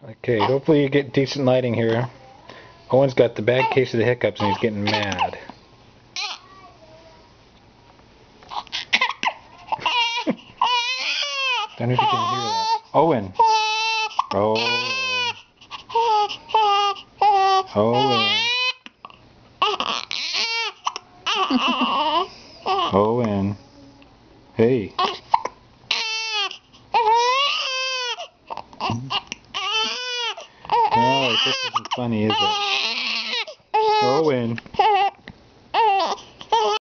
Okay, hopefully you get decent lighting here. Owen's got the bad case of the hiccups and he's getting mad. Don't know if you can hear that. Owen! Owen! Owen! Owen! Hey! No, this isn't funny, is it? Owen!